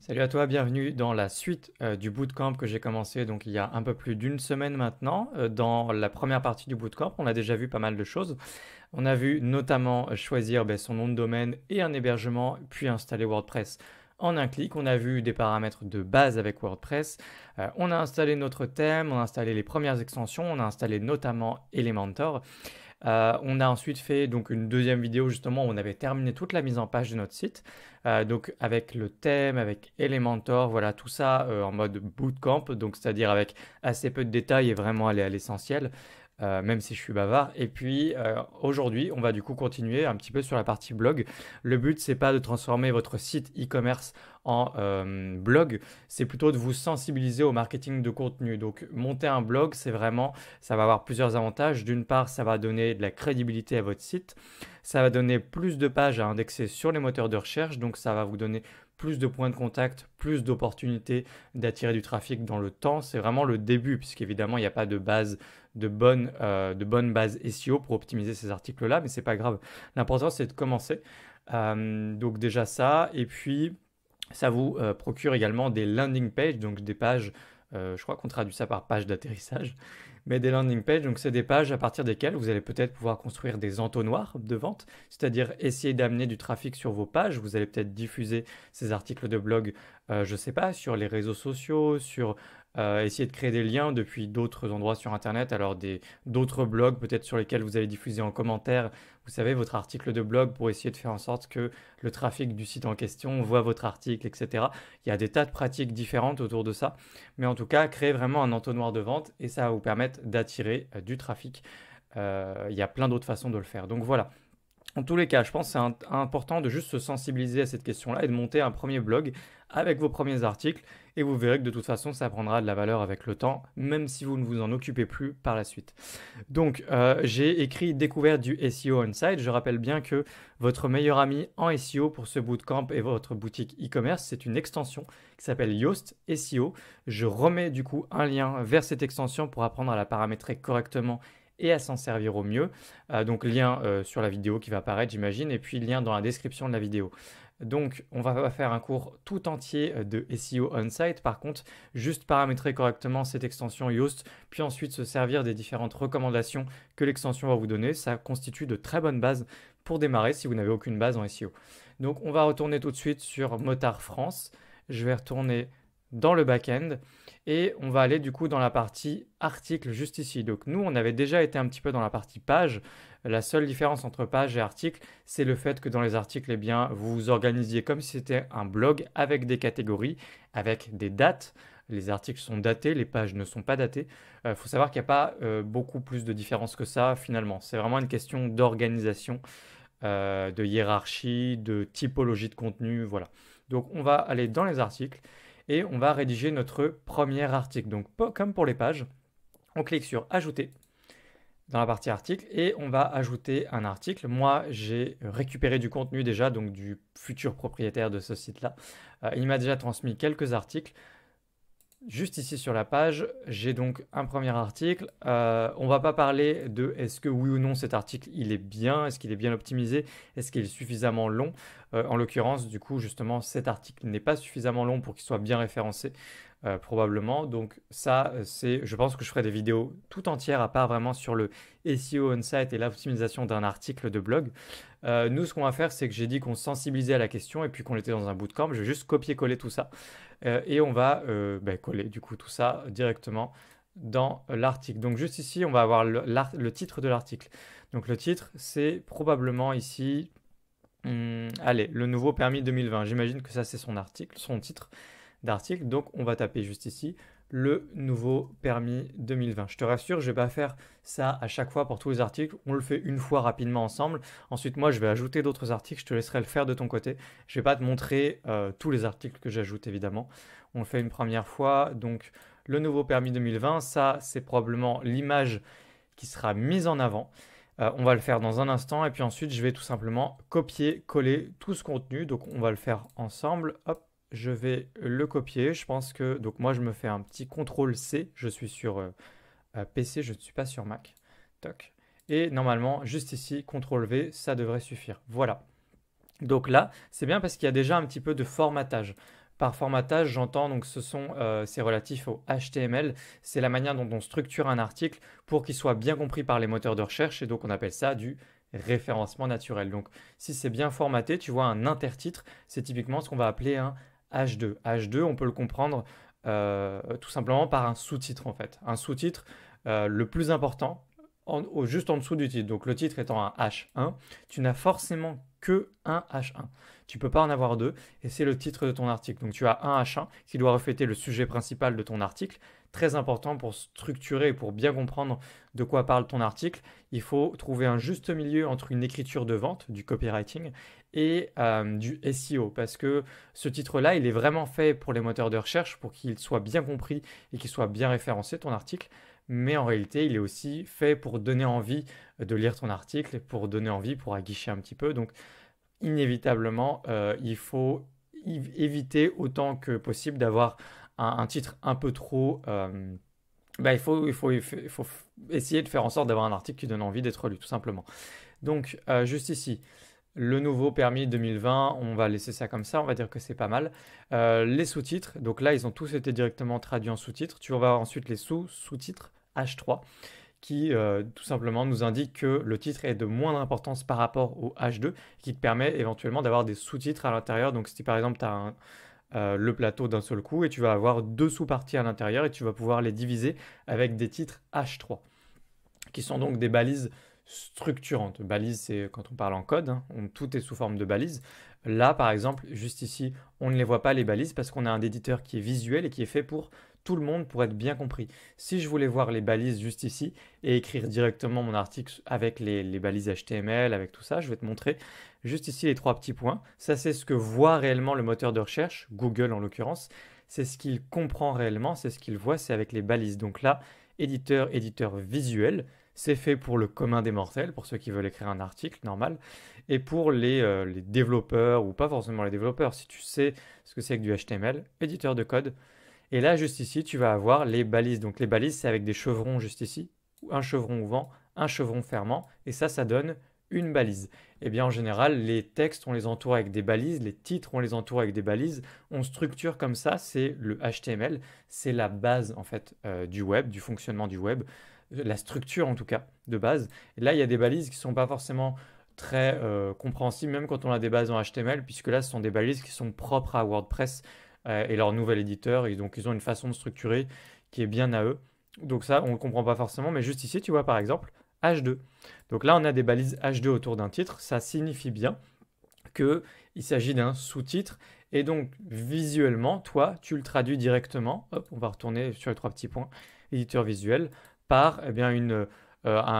Salut à toi, bienvenue dans la suite du bootcamp que j'ai commencé donc il y a un peu plus d'une semaine maintenant. Dans la première partie du bootcamp, on a déjà vu pas mal de choses. On a vu notamment choisir son nom de domaine et un hébergement, puis installer WordPress en un clic. On a vu des paramètres de base avec WordPress. On a installé notre thème, on a installé les premières extensions, on a installé notamment Elementor. On a ensuite fait donc une deuxième vidéo justement où on avait terminé toute la mise en page de notre site. Donc avec le thème, avec Elementor, voilà tout ça en mode bootcamp, donc c'est-à-dire avec assez peu de détails et vraiment aller à l'essentiel. Même si je suis bavard. Et puis aujourd'hui, on va du coup continuer un petit peu sur la partie blog. Le but, c'est pas de transformer votre site e-commerce en blog, c'est plutôt de vous sensibiliser au marketing de contenu. Donc monter un blog, c'est vraiment, ça va avoir plusieurs avantages. D'une part, ça va donner de la crédibilité à votre site. Ça va donner plus de pages à indexer sur les moteurs de recherche. Donc ça va vous donner plus de points de contact, plus d'opportunités d'attirer du trafic dans le temps. C'est vraiment le début, puisqu'évidemment, il n'y a pas de base de bonnes bases SEO pour optimiser ces articles-là, mais c'est pas grave. L'important, c'est de commencer. Donc déjà ça, et puis ça vous procure également des landing pages, donc des pages, je crois qu'on traduit ça par page d'atterrissage, mais des landing pages, donc c'est des pages à partir desquelles vous allez peut-être pouvoir construire des entonnoirs de vente, c'est-à-dire essayer d'amener du trafic sur vos pages. Vous allez peut-être diffuser ces articles de blog, je ne sais pas, sur les réseaux sociaux, sur essayer de créer des liens depuis d'autres endroits sur Internet, alors d'autres blogs peut-être sur lesquels vous allez diffuser en commentaire, vous savez, votre article de blog pour essayer de faire en sorte que le trafic du site en question voit votre article, etc. Il y a des tas de pratiques différentes autour de ça, mais en tout cas, créer vraiment un entonnoir de vente et ça va vous permettre d'attirer du trafic. Il y a plein d'autres façons de le faire. Donc voilà. En tous les cas, je pense que c'est important de juste se sensibiliser à cette question-là et de monter un premier blog avec vos premiers articles. Et vous verrez que de toute façon, ça prendra de la valeur avec le temps, même si vous ne vous en occupez plus par la suite. Donc, j'ai écrit Découverte du SEO On-Site. Je rappelle bien que votre meilleur ami en SEO pour ce bootcamp et votre boutique e-commerce, c'est une extension qui s'appelle Yoast SEO. Je remets du coup un lien vers cette extension pour apprendre à la paramétrer correctement et à s'en servir au mieux. Donc lien sur la vidéo qui va apparaître, j'imagine, et puis lien dans la description de la vidéo. Donc, on va pas faire un cours tout entier de SEO on-site. Par contre, juste paramétrer correctement cette extension Yoast, puis ensuite se servir des différentes recommandations que l'extension va vous donner. Ça constitue de très bonnes bases pour démarrer si vous n'avez aucune base en SEO. Donc, on va retourner tout de suite sur Motard France. Je vais retourner dans le back-end et on va aller du coup dans la partie article juste ici. Donc nous, on avait déjà été un petit peu dans la partie page. La seule différence entre page et article, c'est le fait que dans les articles, eh bien, vous vous organisiez comme si c'était un blog avec des catégories, avec des dates. Les articles sont datés, les pages ne sont pas datées. Il faut savoir qu'il n'y a pas beaucoup plus de différence que ça finalement. C'est vraiment une question d'organisation, de hiérarchie, de typologie de contenu, voilà. Donc on va aller dans les articles et on va rédiger notre premier article. Donc comme pour les pages, on clique sur Ajouter dans la partie article et on va ajouter un article. Moi, j'ai récupéré du contenu déjà, donc du futur propriétaire de ce site-là. Il m'a déjà transmis quelques articles. Juste ici sur la page, j'ai donc un premier article. On va pas parler de est-ce que oui ou non cet article il est bien, est-ce qu'il est bien optimisé, est-ce qu'il est suffisamment long. En l'occurrence, du coup, justement, cet article n'est pas suffisamment long pour qu'il soit bien référencé, probablement. Donc ça, je pense que je ferai des vidéos tout entières à part vraiment sur le SEO on-site et l'optimisation d'un article de blog. Nous, ce qu'on va faire, c'est que j'ai dit qu'on se sensibilisait à la question et puis qu'on était dans un bootcamp. Je vais juste copier-coller tout ça. Et on va coller du coup tout ça directement dans l'article. Donc juste ici, on va avoir le titre de l'article. Donc le titre, c'est probablement ici, allez, le nouveau permis 2020. J'imagine que ça, c'est son article, son titre d'article. Donc on va taper juste ici le nouveau permis 2020. Je te rassure, je ne vais pas faire ça à chaque fois pour tous les articles. On le fait une fois rapidement ensemble. Ensuite, moi, je vais ajouter d'autres articles. Je te laisserai le faire de ton côté. Je ne vais pas te montrer tous les articles que j'ajoute, évidemment. On le fait une première fois. Donc, le nouveau permis 2020, ça, c'est probablement l'image qui sera mise en avant. On va le faire dans un instant. Et puis ensuite, je vais tout simplement copier, coller tout ce contenu. Donc, on va le faire ensemble. Hop. Je vais le copier. Je pense que, donc moi je me fais un petit CTRL C. Je suis sur PC, je ne suis pas sur Mac. Toc. Et normalement, juste ici, CTRL V, ça devrait suffire. Voilà. Donc là, c'est bien parce qu'il y a déjà un petit peu de formatage. Par formatage, j'entends donc c'est relatif au HTML, c'est la manière dont on structure un article pour qu'il soit bien compris par les moteurs de recherche et donc on appelle ça du référencement naturel. Donc si c'est bien formaté, tu vois un intertitre, c'est typiquement ce qu'on va appeler un H2. H2, on peut le comprendre tout simplement par un sous-titre en fait. Un sous-titre, le plus important, juste en dessous du titre. Donc le titre étant un H1, tu n'as forcément que un H1. Tu ne peux pas en avoir deux et c'est le titre de ton article. Donc tu as un H1 qui doit refléter le sujet principal de ton article. Très important pour structurer et pour bien comprendre de quoi parle ton article. Il faut trouver un juste milieu entre une écriture de vente, du copywriting, et du SEO. Parce que ce titre-là, il est vraiment fait pour les moteurs de recherche, pour qu'il soit bien compris et qu'il soit bien référencé, ton article. Mais en réalité, il est aussi fait pour donner envie de lire ton article, pour donner envie, pour aguicher un petit peu. Donc, inévitablement, il faut éviter autant que possible d'avoir un titre un peu trop. Il faut essayer de faire en sorte d'avoir un article qui donne envie d'être lu, tout simplement. Donc, juste ici, le nouveau permis 2020, on va laisser ça comme ça, on va dire que c'est pas mal. Les sous-titres, donc là, ils ont tous été directement traduits en sous-titres. Tu vas voir ensuite les sous-titres H3 qui tout simplement nous indique que le titre est de moindre importance par rapport au H2, qui te permet éventuellement d'avoir des sous-titres à l'intérieur. Donc si par exemple tu as le plateau d'un seul coup et tu vas avoir deux sous-parties à l'intérieur et tu vas pouvoir les diviser avec des titres H3, qui sont donc des balises structurantes. Balises, c'est quand on parle en code, hein, tout est sous forme de balises. Là, par exemple, juste ici, on ne les voit pas les balises parce qu'on a un éditeur qui est visuel et qui est fait pour tout le monde pour être bien compris. Si je voulais voir les balises juste ici et écrire directement mon article avec les balises HTML, avec tout ça, je vais te montrer juste ici les trois petits points. Ça, c'est ce que voit réellement le moteur de recherche, Google en l'occurrence. C'est ce qu'il comprend réellement, c'est ce qu'il voit, c'est avec les balises. Donc là, éditeur visuel, c'est fait pour le commun des mortels, pour ceux qui veulent écrire un article normal, et pour les développeurs, ou pas forcément les développeurs, si tu sais ce que c'est que du HTML, éditeur de code. Et là, juste ici, tu vas avoir les balises. Donc les balises, c'est avec des chevrons juste ici, un chevron ouvrant, un chevron fermant, et ça donne une balise. Et bien en général, les textes, on les entoure avec des balises, les titres, on les entoure avec des balises, on structure comme ça, c'est le HTML, c'est la base en fait du web, du fonctionnement du web, la structure en tout cas de base. Et là, il y a des balises qui ne sont pas forcément très compréhensibles, même quand on a des bases en HTML, puisque là, ce sont des balises qui sont propres à WordPress et leur nouvel éditeur, et donc ils ont une façon de structurer qui est bien à eux. Donc ça, on ne le comprend pas forcément, mais juste ici, tu vois par exemple H2. Donc là, on a des balises H2 autour d'un titre, ça signifie bien qu'il s'agit d'un sous-titre, et donc visuellement, toi, tu le traduis directement, hop, on va retourner sur les trois petits points, éditeur visuel, par eh bien,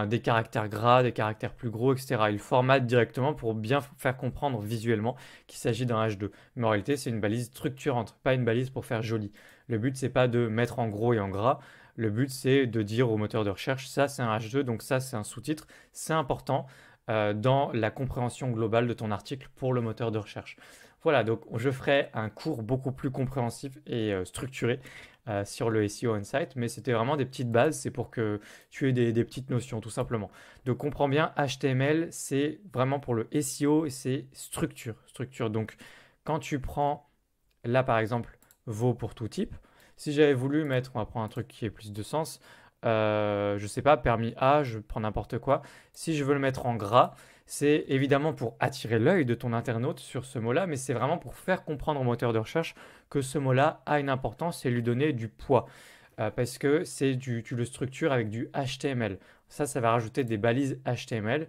des caractères gras, des caractères plus gros, etc. Il formate directement pour bien faire comprendre visuellement qu'il s'agit d'un H2. Mais en réalité, c'est une balise structurante, pas une balise pour faire joli. Le but, c'est pas de mettre en gros et en gras. Le but, c'est de dire au moteur de recherche, ça c'est un H2, donc ça c'est un sous-titre. C'est important dans la compréhension globale de ton article pour le moteur de recherche. Voilà, donc je ferai un cours beaucoup plus compréhensif et structuré sur le SEO Insight, mais c'était vraiment des petites bases, c'est pour que tu aies des petites notions tout simplement. Donc comprends bien, HTML, c'est vraiment pour le SEO et c'est structure. Structure. Donc quand tu prends là par exemple, vaut pour tout type, si j'avais voulu mettre, on va prendre un truc qui ait plus de sens, je sais pas, permis A, je prends n'importe quoi. Si je veux le mettre en gras, c'est évidemment pour attirer l'œil de ton internaute sur ce mot-là, mais c'est vraiment pour faire comprendre au moteur de recherche que ce mot-là a une importance et lui donner du poids. Parce que tu le structures avec du HTML. Ça va rajouter des balises HTML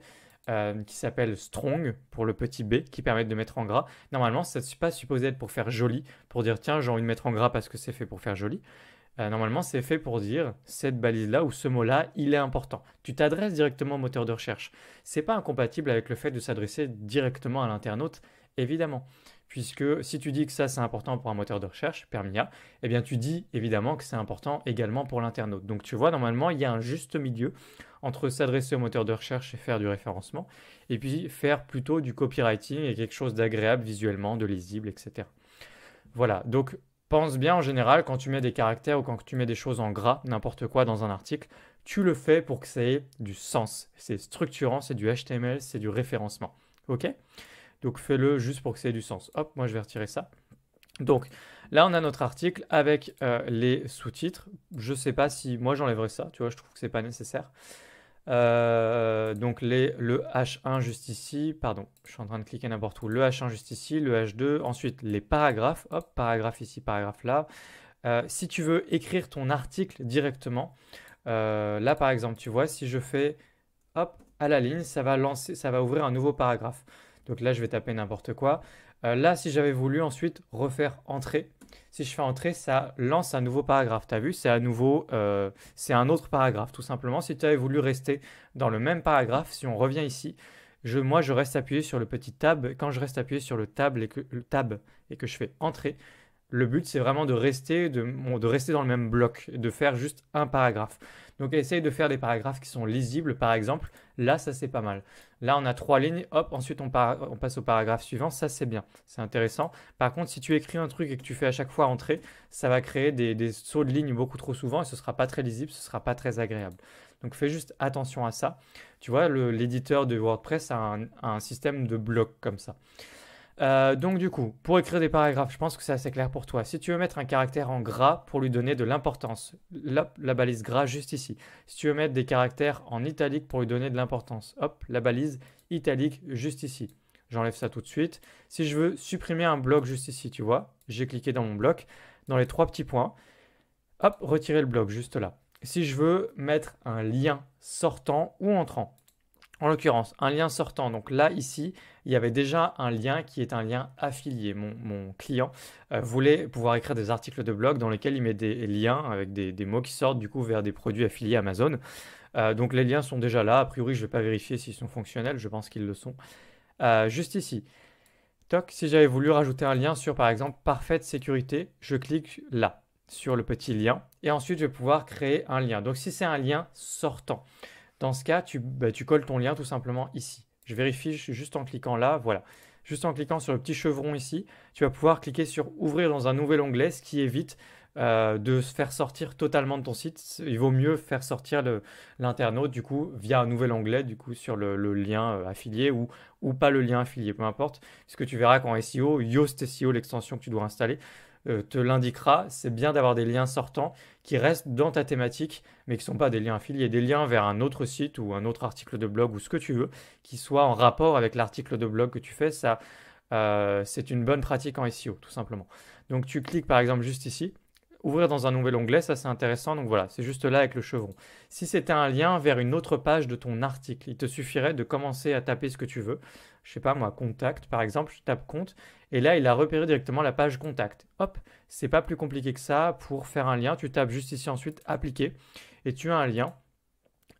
qui s'appellent strong pour le petit b qui permettent de mettre en gras. Normalement, ça n'est pas supposé être pour faire joli, pour dire tiens, j'ai envie de mettre en gras parce que c'est fait pour faire joli. Normalement, c'est fait pour dire cette balise-là ou ce mot-là, il est important. Tu t'adresses directement au moteur de recherche. C'est pas incompatible avec le fait de s'adresser directement à l'internaute, évidemment. Puisque si tu dis que ça c'est important pour un moteur de recherche, Permia, eh bien tu dis évidemment que c'est important également pour l'internaute. Donc tu vois, normalement, il y a un juste milieu entre s'adresser au moteur de recherche et faire du référencement, et puis faire plutôt du copywriting et quelque chose d'agréable visuellement, de lisible, etc. Voilà, donc pense bien en général quand tu mets des caractères ou quand tu mets des choses en gras, n'importe quoi dans un article, tu le fais pour que ça ait du sens. C'est structurant, c'est du HTML, c'est du référencement. Ok? Donc fais-le juste pour que ça ait du sens. Hop, moi je vais retirer ça. Donc là, on a notre article avec les sous-titres. Je sais pas si moi j'enlèverais ça, tu vois, je trouve que c'est pas nécessaire. Donc le H1 juste ici, pardon, je suis en train de cliquer n'importe où. Le H1 juste ici, le H2, ensuite les paragraphes, hop, paragraphe ici, paragraphe là. Si tu veux écrire ton article directement, là par exemple, tu vois, si je fais hop à la ligne, ça va lancer, ça va ouvrir un nouveau paragraphe. Donc là, je vais taper n'importe quoi. Là, si j'avais voulu ensuite refaire entrée, si je fais entrée, ça lance un nouveau paragraphe. Tu as vu, c'est à nouveau, c'est un autre paragraphe, tout simplement. Si tu avais voulu rester dans le même paragraphe, si on revient ici, moi, je reste appuyé sur le petit tab. Quand je reste appuyé sur le tab et que je fais entrée, le but, c'est vraiment de rester dans le même bloc, de faire juste un paragraphe. Donc, essaye de faire des paragraphes qui sont lisibles, par exemple. Là, ça, c'est pas mal. Là, on a 3 lignes. Hop, ensuite, on passe au paragraphe suivant. Ça, c'est bien. C'est intéressant. Par contre, si tu écris un truc et que tu fais à chaque fois entrer, ça va créer des sauts de ligne beaucoup trop souvent et ce sera pas très lisible, ce sera pas très agréable. Donc, fais juste attention à ça. Tu vois, l'éditeur de WordPress a un système de blocs comme ça. Donc du coup, pour écrire des paragraphes, je pense que c'est assez clair pour toi. Si tu veux mettre un caractère en gras pour lui donner de l'importance, la balise gras juste ici. Si tu veux mettre des caractères en italique pour lui donner de l'importance, hop, la balise italique juste ici. J'enlève ça tout de suite. Si je veux supprimer un bloc juste ici, tu vois, j'ai cliqué dans mon bloc, dans les 3 petits points, hop, retirer le bloc juste là. Si je veux mettre un lien sortant ou entrant, en l'occurrence, un lien sortant. Donc là, ici, il y avait déjà un lien qui est un lien affilié. Mon client voulait pouvoir écrire des articles de blog dans lesquels il met des liens avec des mots qui sortent du coup vers des produits affiliés Amazon. Donc les liens sont déjà là. A priori, je ne vais pas vérifier s'ils sont fonctionnels. Je pense qu'ils le sont. Juste ici. Toc, si j'avais voulu rajouter un lien sur par exemple Parfaite Sécurité, je clique là sur le petit lien et ensuite je vais pouvoir créer un lien. Donc si c'est un lien sortant, dans ce cas, tu colles ton lien tout simplement ici. Je vérifie juste en cliquant là, voilà. Juste en cliquant sur le petit chevron ici, tu vas pouvoir cliquer sur Ouvrir dans un nouvel onglet, ce qui évite de se faire sortir totalement de ton site. Il vaut mieux faire sortir l'internaute du coup via un nouvel onglet du coup sur le lien affilié ou pas le lien affilié, peu importe. Puisque tu verras qu'en SEO, Yoast SEO, l'extension que tu dois installer, te l'indiquera. C'est bien d'avoir des liens sortants qui restent dans ta thématique, mais qui ne sont pas des liens affiliés, des liens vers un autre site ou un autre article de blog ou ce que tu veux, qui soit en rapport avec l'article de blog que tu fais. Ça, c'est une bonne pratique en SEO, tout simplement. Donc tu cliques par exemple juste ici. Ouvrir dans un nouvel onglet, ça c'est intéressant. Donc voilà, c'est juste là avec le chevron. Si c'était un lien vers une autre page de ton article, il te suffirait de commencer à taper ce que tu veux. Je sais pas moi, contact par exemple, je tape compte et là il a repéré directement la page contact. Hop, c'est pas plus compliqué que ça pour faire un lien. Tu tapes juste ici ensuite appliquer et tu as un lien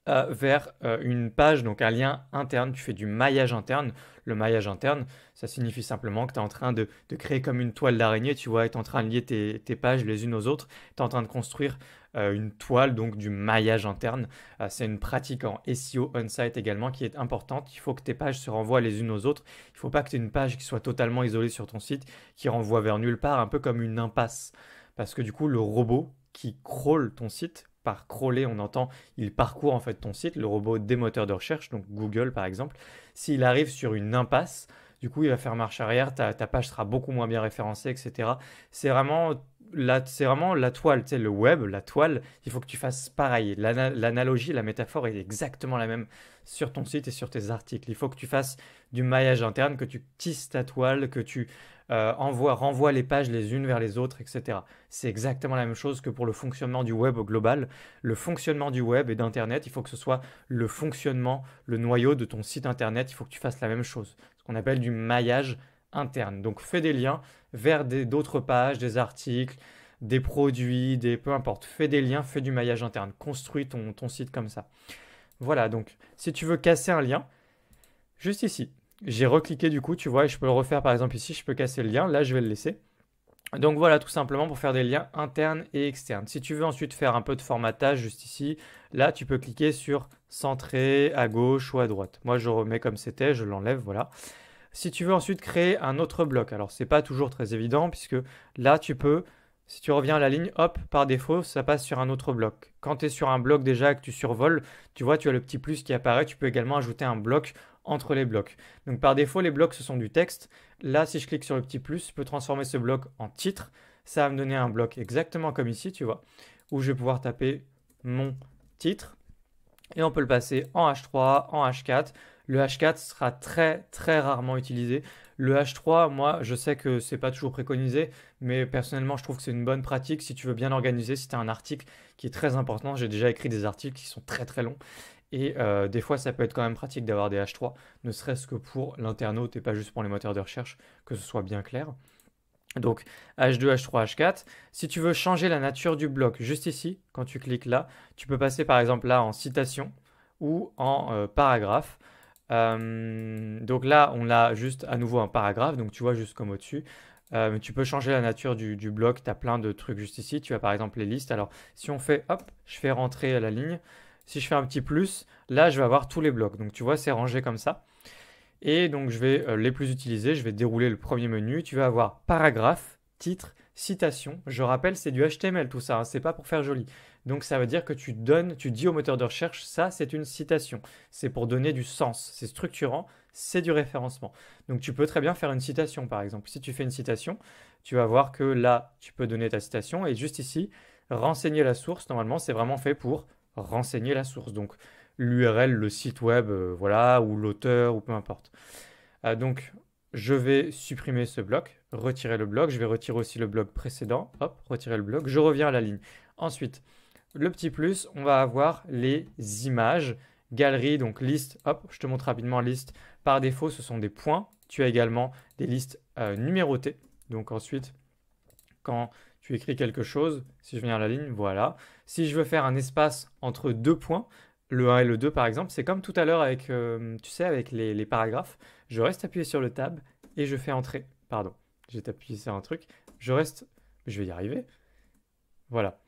vers une page, donc un lien interne. Tu fais du maillage interne. Le maillage interne, ça signifie simplement que tu es en train de créer comme une toile d'araignée, tu vois, et tu es en train de lier tes pages les unes aux autres. Tu es en train de construire une toile, donc du maillage interne. C'est une pratique en SEO on-site également qui est importante. Il faut que tes pages se renvoient les unes aux autres. Il ne faut pas que tu aies une page qui soit totalement isolée sur ton site, qui renvoie vers nulle part, un peu comme une impasse. Parce que du coup, le robot qui crawl ton site, par crawler, on entend, il parcourt en fait ton site, le robot des moteurs de recherche, donc Google par exemple. S'il arrive sur une impasse, du coup, il va faire marche arrière, ta page sera beaucoup moins bien référencée, etc. C'est vraiment la toile, tu sais, le web, la toile, il faut que tu fasses pareil. L'analogie, la métaphore est exactement la même sur ton site et sur tes articles. Il faut que tu fasses du maillage interne, que tu tisses ta toile, que tu renvoies les pages les unes vers les autres, etc. C'est exactement la même chose que pour le fonctionnement du web au global. Le fonctionnement du web et d'Internet, il faut que ce soit le fonctionnement, le noyau de ton site Internet. Il faut que tu fasses la même chose, ce qu'on appelle du maillage interne. Donc fais des liens vers d'autres pages, des articles, des produits, peu importe. Fais des liens, fais du maillage interne. Construis ton site comme ça. Voilà, donc si tu veux casser un lien, juste ici. J'ai recliqué du coup, tu vois, et je peux le refaire par exemple ici, je peux casser le lien. Là, je vais le laisser. Donc voilà, tout simplement pour faire des liens internes et externes. Si tu veux ensuite faire un peu de formatage juste ici, là tu peux cliquer sur centrer à gauche ou à droite. Moi je remets comme c'était, je l'enlève, voilà. Si tu veux ensuite créer un autre bloc, alors c'est pas toujours très évident puisque là tu peux, si tu reviens à la ligne, hop, par défaut ça passe sur un autre bloc. Quand tu es sur un bloc déjà que tu survoles, tu vois, tu as le petit plus qui apparaît, tu peux également ajouter un bloc entre les blocs. Donc par défaut les blocs ce sont du texte, Là, si je clique sur le petit plus, je peux transformer ce bloc en titre. Ça va me donner un bloc exactement comme ici, tu vois, où je vais pouvoir taper mon titre. Et on peut le passer en H3, en H4. Le H4 sera très très rarement utilisé. Le H3, moi, je sais que c'est pas toujours préconisé, mais personnellement, je trouve que c'est une bonne pratique si tu veux bien organiser, si tu as un article qui est très important. J'ai déjà écrit des articles qui sont très très longs. Et des fois, ça peut être quand même pratique d'avoir des H3, ne serait-ce que pour l'internaute et pas juste pour les moteurs de recherche, que ce soit bien clair. Donc H2, H3, H4. Si tu veux changer la nature du bloc, juste ici, quand tu cliques là, tu peux passer par exemple là en citation ou en paragraphe. Donc là, on a juste à nouveau un paragraphe, donc tu vois juste comme au-dessus. Mais tu peux changer la nature du bloc, tu as plein de trucs juste ici. Tu as par exemple les listes. Alors si on fait, hop, je fais rentrer la ligne. Si je fais un petit plus, là je vais avoir tous les blocs. Donc tu vois, c'est rangé comme ça. Et donc je vais les plus utiliser, je vais dérouler le premier menu. Tu vas avoir paragraphe, titre, citation. Je rappelle, c'est du HTML tout ça, hein, c'est pas pour faire joli. Donc ça veut dire que tu donnes, tu dis au moteur de recherche, ça c'est une citation. C'est pour donner du sens, c'est structurant, c'est du référencement. Donc tu peux très bien faire une citation par exemple. Si tu fais une citation, tu vas voir que là tu peux donner ta citation et juste ici, renseigner la source. Normalement, c'est vraiment fait pour renseigner la source. Donc l'URL, le site web, voilà, ou l'auteur, ou peu importe. Donc, je vais supprimer ce bloc, retirer le bloc. Je vais retirer aussi le bloc précédent. Hop, retirer le bloc. Je reviens à la ligne. Ensuite, le petit plus, on va avoir les images. Galerie, donc liste. Hop, je te montre rapidement liste. Par défaut, ce sont des points. Tu as également des listes numérotées. Donc ensuite, quand tu écris quelque chose, si je viens à la ligne, voilà. Si je veux faire un espace entre deux points, le 1 et le 2 par exemple, c'est comme tout à l'heure avec, tu sais, avec les paragraphes. Je reste appuyé sur le tab et je fais entrer. Pardon, j'ai appuyé sur un truc. Je reste, je vais y arriver. Voilà.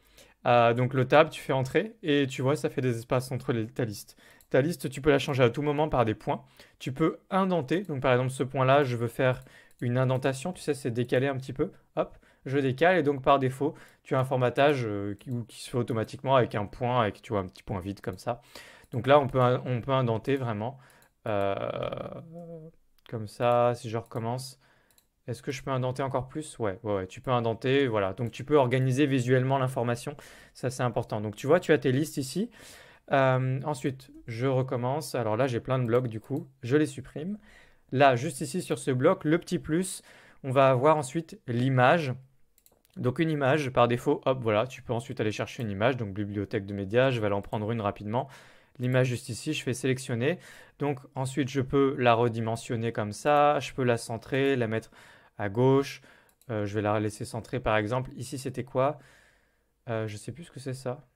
Donc le tab, tu fais entrer et tu vois, ça fait des espaces entre ta liste. Ta liste, tu peux la changer à tout moment par des points. Tu peux indenter. Donc par exemple, ce point-là, je veux faire une indentation. Tu sais, c'est décaler un petit peu. Hop, je décale et donc par défaut, tu as un formatage qui se fait automatiquement avec un point, avec tu vois un petit point vide comme ça. Donc là, on peut indenter vraiment. Euh, Comme ça, si je recommence. Est-ce que je peux indenter encore plus? Ouais, ouais, ouais, tu peux indenter, voilà. Donc tu peux organiser visuellement l'information, ça c'est important. Donc tu vois, tu as tes listes ici. Ensuite, je recommence. Alors là, j'ai plein de blocs du coup, je les supprime. Là, juste ici sur ce bloc, le petit plus, on va avoir ensuite l'image. Donc une image, par défaut, hop, voilà, tu peux ensuite aller chercher une image, donc bibliothèque de médias, je vais aller en prendre une rapidement. L'image juste ici, je fais sélectionner. Donc ensuite, je peux la redimensionner comme ça, je peux la centrer, la mettre à gauche. Je vais la laisser centrer par exemple. Ici, c'était quoi? Je sais plus ce que c'est ça.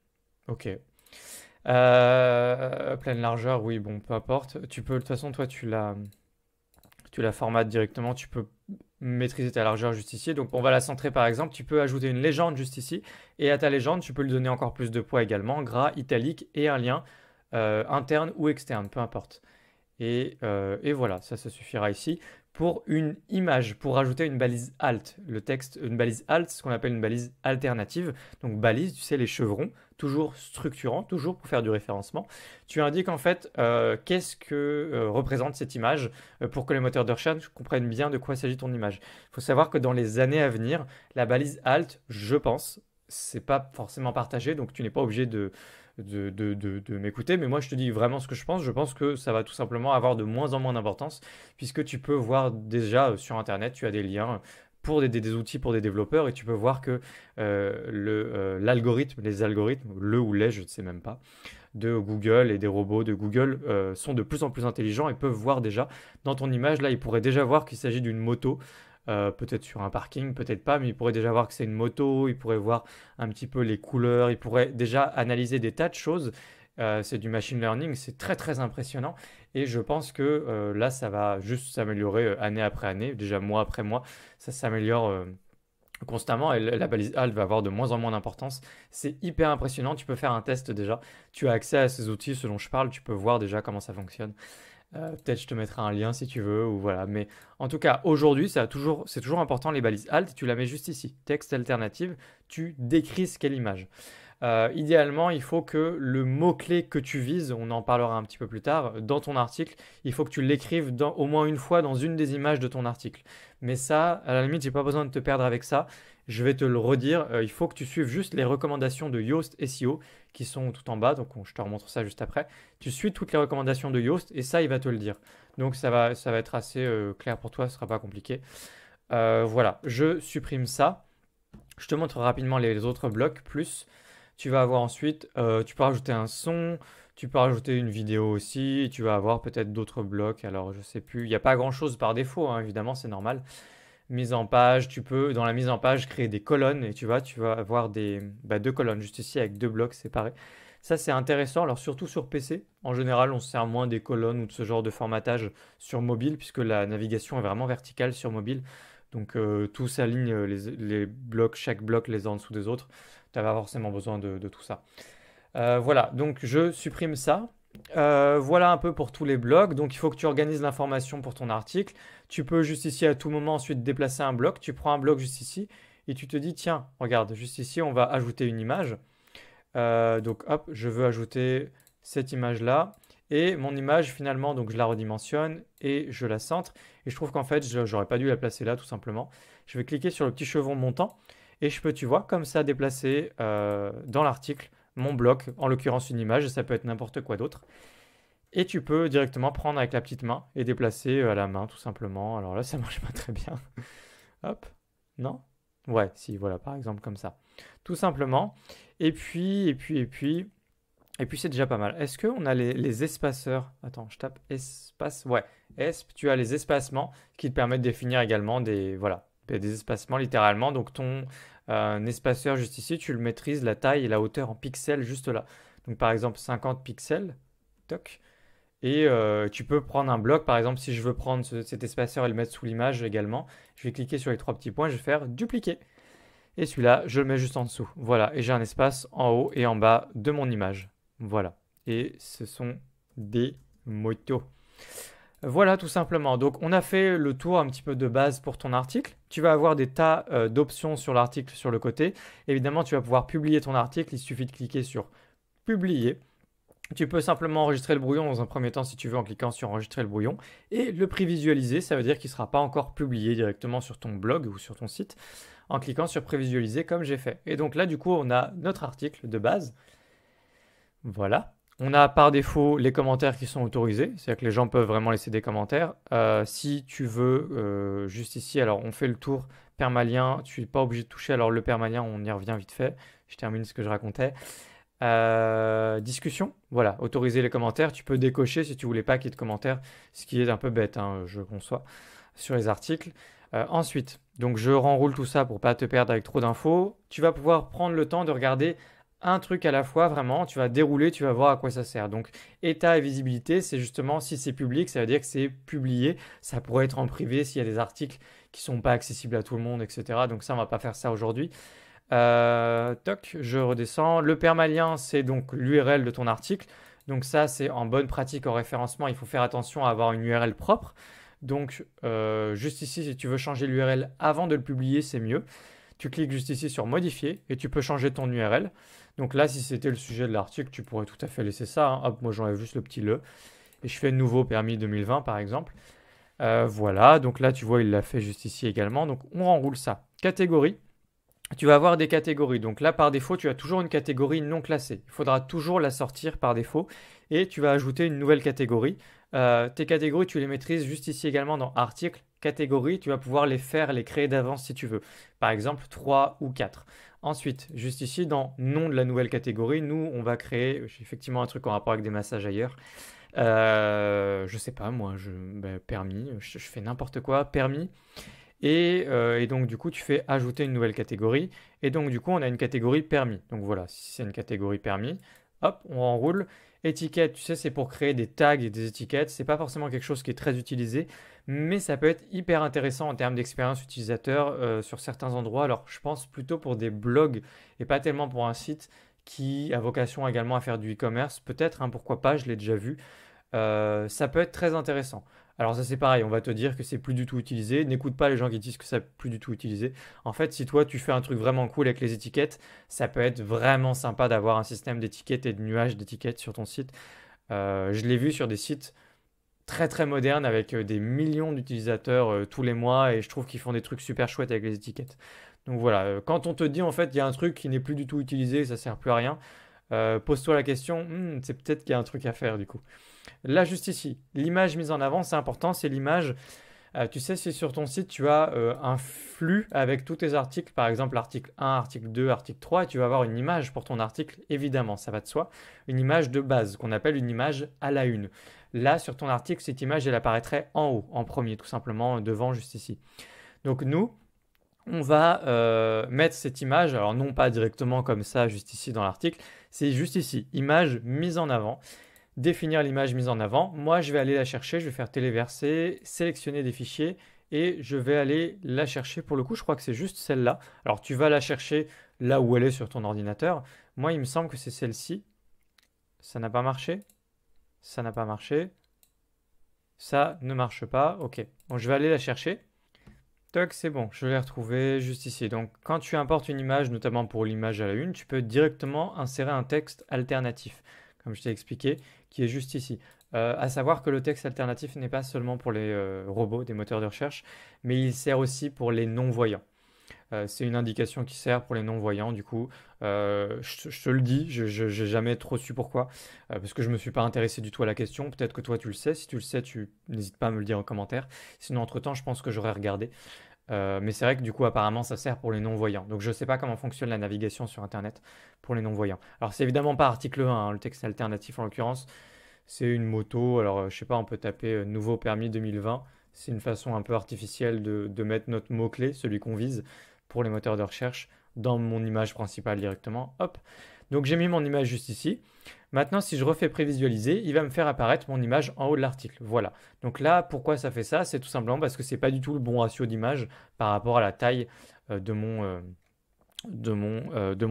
Ok. Pleine largeur, oui, bon, peu importe. Tu peux, de toute façon, toi, tu la formates directement, tu peux maîtriser ta largeur juste ici. Donc on va la centrer par exemple, tu peux ajouter une légende juste ici. Et à ta légende, tu peux lui donner encore plus de poids également, gras, italique et un lien interne ou externe, peu importe. Et voilà, ça suffira ici. Pour une image, pour rajouter une balise alt, le texte, une balise alt, ce qu'on appelle une balise alternative. Donc balise, tu sais, les chevrons, toujours structurant, toujours pour faire du référencement. Tu indiques en fait qu'est-ce que représente cette image pour que les moteurs de recherche comprennent bien de quoi s'agit ton image. Il faut savoir que dans les années à venir, la balise alt, je pense, c'est pas forcément partagé, donc tu n'es pas obligé de m'écouter, mais moi je te dis vraiment ce que je pense. Je pense que ça va tout simplement avoir de moins en moins d'importance, puisque tu peux voir déjà sur Internet, tu as des liens pour des outils pour des développeurs, et tu peux voir que l'algorithme, les algorithmes, le ou les, je ne sais même pas, de Google et des robots de Google sont de plus en plus intelligents et peuvent voir déjà dans ton image, là, ils pourraient déjà voir qu'il s'agit d'une moto. Peut-être sur un parking, peut-être pas, mais ils pourraient déjà voir que c'est une moto, ils pourraient voir un petit peu les couleurs, ils pourraient déjà analyser des tas de choses. C'est du machine learning, c'est très très impressionnant et je pense que là ça va juste s'améliorer année après année, déjà mois après mois, ça s'améliore constamment et la balise alt va avoir de moins en moins d'importance. C'est hyper impressionnant, tu peux faire un test déjà, tu as accès à ces outils, ce dont je parle, tu peux voir déjà comment ça fonctionne. Peut-être je te mettrai un lien si tu veux, ou voilà. Mais en tout cas, aujourd'hui, c'est toujours important les balises alt. Tu la mets juste ici. Texte alternative, tu décris ce qu'est l'image. Idéalement, il faut que le mot-clé que tu vises, on en parlera un petit peu plus tard, dans ton article, il faut que tu l'écrives au moins une fois dans une des images de ton article. Mais ça, à la limite, j'ai pas besoin de te perdre avec ça. Je vais te le redire, il faut que tu suives juste les recommandations de Yoast SEO qui sont tout en bas, donc je te remontre ça juste après. Tu suis toutes les recommandations de Yoast et ça, il va te le dire. Donc ça va être assez clair pour toi, ce sera pas compliqué. Voilà, je supprime ça. Je te montre rapidement les autres blocs. Plus, tu vas avoir ensuite, tu peux rajouter un son, tu peux rajouter une vidéo aussi, et tu vas avoir peut-être d'autres blocs. Alors, je sais plus, il n'y a pas grand-chose par défaut, hein, évidemment, c'est normal. Mise en page, tu peux, dans la mise en page, créer des colonnes et tu vas avoir deux colonnes juste ici avec deux blocs séparés. Ça, c'est intéressant. Alors, surtout sur PC, en général, on se sert moins des colonnes ou de ce genre de formatage sur mobile, puisque la navigation est vraiment verticale sur mobile. Donc, tout s'aligne, les blocs, chaque bloc les uns en dessous des autres. Tu n'as pas forcément besoin de tout ça. Voilà, donc je supprime ça. Voilà un peu pour tous les blocs. Donc il faut que tu organises l'information pour ton article. Tu peux juste ici à tout moment ensuite déplacer un bloc. Tu prends un bloc juste ici et tu te dis tiens, regarde, juste ici on va ajouter une image. Donc hop, je veux ajouter cette image-là. Et mon image finalement, donc je la redimensionne et je la centre. Et je trouve qu'en fait, j'aurais pas dû la placer là tout simplement. Je vais cliquer sur le petit chevron montant et je peux, tu vois, comme ça déplacer dans l'article mon bloc, en l'occurrence une image, ça peut être n'importe quoi d'autre. Et tu peux directement prendre avec la petite main et déplacer à la main tout simplement. Alors là, ça marche pas très bien. Hop, non? Ouais, si, voilà, par exemple comme ça. Tout simplement. Et puis, c'est déjà pas mal. Est-ce qu'on a les espaceurs? Attends, je tape espace. Ouais, tu as les espacements qui te permettent de définir également voilà, des espacements littéralement. Donc ton espaceur juste ici, tu le maîtrises la taille et la hauteur en pixels juste là. Donc par exemple 50 pixels. Toc. Et tu peux prendre un bloc, par exemple, si je veux prendre cet espaceur et le mettre sous l'image également, je vais cliquer sur les trois petits points, je vais faire dupliquer. Et celui-là, je le mets juste en dessous. Voilà, et j'ai un espace en haut et en bas de mon image. Voilà. Et ce sont des motos. Voilà tout simplement. Donc on a fait le tour un petit peu de base pour ton article. Tu vas avoir des tas d'options sur l'article sur le côté. Évidemment, tu vas pouvoir publier ton article. Il suffit de cliquer sur publier. Tu peux simplement enregistrer le brouillon dans un premier temps si tu veux en cliquant sur enregistrer le brouillon et le prévisualiser, ça veut dire qu'il ne sera pas encore publié directement sur ton blog ou sur ton site en cliquant sur prévisualiser comme j'ai fait. Et donc là du coup on a notre article de base. Voilà. On a par défaut les commentaires qui sont autorisés, c'est-à-dire que les gens peuvent vraiment laisser des commentaires. Si tu veux, juste ici, alors on fait le tour permalien, tu n'es pas obligé de toucher, alors le permalien on y revient vite fait, je termine ce que je racontais. Discussion, voilà, autoriser les commentaires. Tu peux décocher si tu voulais pas qu'il y ait de commentaires, ce qui est un peu bête, hein, je conçois, sur les articles. Ensuite, donc je renroule tout ça pour pas te perdre avec trop d'infos. Tu vas pouvoir prendre le temps de regarder un truc à la fois, vraiment. Tu vas dérouler, tu vas voir à quoi ça sert. Donc, état et visibilité, c'est justement si c'est public, ça veut dire que c'est publié. Ça pourrait être en privé s'il y a des articles qui sont pas accessibles à tout le monde, etc. Donc ça, on va pas faire ça aujourd'hui. Toc, je redescends. Le permalien, c'est donc l'URL de ton article. Donc ça, c'est en bonne pratique en référencement. Il faut faire attention à avoir une URL propre. Donc juste ici, si tu veux changer l'URL avant de le publier, c'est mieux. Tu cliques juste ici sur modifier et tu peux changer ton URL. Donc là, si c'était le sujet de l'article, tu pourrais tout à fait laisser ça, hein. Hop, moi j'enlève juste le petit le. Et je fais nouveau permis 2020 par exemple. Voilà, donc là tu vois, il l'a fait juste ici également. Donc on renroule ça. Catégorie. Tu vas avoir des catégories. Donc là, par défaut, tu as toujours une catégorie non classée. Il faudra toujours la sortir par défaut et tu vas ajouter une nouvelle catégorie. Tes catégories, tu les maîtrises juste ici également dans article, catégorie. Tu vas pouvoir les créer d'avance si tu veux. Par exemple, 3 ou 4. Ensuite, juste ici, dans nom de la nouvelle catégorie, nous, on va créer effectivement un truc en rapport avec des massages ailleurs. Je sais pas, moi, permis, je fais n'importe quoi, permis. Et donc, du coup, tu fais ajouter une nouvelle catégorie. Et donc, du coup, on a une catégorie permis. Donc, voilà, si c'est une catégorie permis, hop, on enroule. Étiquette, tu sais, c'est pour créer des tags et des étiquettes. C'est pas forcément quelque chose qui est très utilisé, mais ça peut être hyper intéressant en termes d'expérience utilisateur sur certains endroits. Alors, je pense plutôt pour des blogs et pas tellement pour un site qui a vocation également à faire du e-commerce. Peut-être, hein, pourquoi pas, je l'ai déjà vu. Ça peut être très intéressant. Alors ça c'est pareil, on va te dire que c'est plus du tout utilisé. N'écoute pas les gens qui disent que c'est plus du tout utilisé. En fait, si toi tu fais un truc vraiment cool avec les étiquettes, ça peut être vraiment sympa d'avoir un système d'étiquettes et de nuages d'étiquettes sur ton site. Je l'ai vu sur des sites très très modernes avec des millions d'utilisateurs tous les mois et je trouve qu'ils font des trucs super chouettes avec les étiquettes. Donc voilà, quand on te dit en fait il y a un truc qui n'est plus du tout utilisé, ça sert plus à rien, pose-toi la question, c'est peut-être qu'il y a un truc à faire du coup. Là, juste ici, l'image mise en avant, c'est important, c'est l'image. Tu sais, si sur ton site, tu as un flux avec tous tes articles, par exemple article 1, article 2, article 3, et tu vas avoir une image pour ton article, évidemment, ça va de soi, une image de base qu'on appelle une image à la une. Là, sur ton article, cette image, elle apparaîtrait en haut, en premier, tout simplement, devant, juste ici. Donc nous, on va mettre cette image, alors non pas directement comme ça, juste ici dans l'article, c'est juste ici, image mise en avant. Définir l'image mise en avant. Moi, je vais aller la chercher, je vais faire téléverser, sélectionner des fichiers et je vais aller la chercher. Pour le coup, je crois que c'est juste celle-là. Alors, tu vas la chercher là où elle est sur ton ordinateur. Moi, il me semble que c'est celle-ci. Ça n'a pas marché. Ça n'a pas marché. Ça ne marche pas. Ok. Bon, je vais aller la chercher. Toc, c'est bon, je l'ai retrouvée juste ici. Donc, quand tu importes une image, notamment pour l'image à la une, tu peux directement insérer un texte alternatif, comme je t'ai expliqué, qui est juste ici. À savoir que le texte alternatif n'est pas seulement pour les robots des moteurs de recherche, mais il sert aussi pour les non-voyants. C'est une indication qui sert pour les non-voyants, du coup. Je te le dis, je n'ai jamais trop su pourquoi, parce que je ne me suis pas intéressé du tout à la question. Peut-être que toi tu le sais. Si tu le sais, tu n'hésites pas à me le dire en commentaire. Sinon, entre-temps, je pense que j'aurais regardé. Mais c'est vrai que du coup, apparemment, ça sert pour les non-voyants. Donc, je ne sais pas comment fonctionne la navigation sur Internet pour les non-voyants. Alors, c'est évidemment pas article 1, hein, le texte alternatif en l'occurrence. C'est une moto. Alors, je sais pas, on peut taper nouveau permis 2020. C'est une façon un peu artificielle de mettre notre mot-clé, celui qu'on vise, pour les moteurs de recherche, dans mon image principale directement. Hop. Donc, j'ai mis mon image juste ici. Maintenant, si je refais prévisualiser, il va me faire apparaître mon image en haut de l'article. Voilà. Donc là, pourquoi ça fait ça? C'est tout simplement parce que c'est pas du tout le bon ratio d'image par rapport à la taille de mon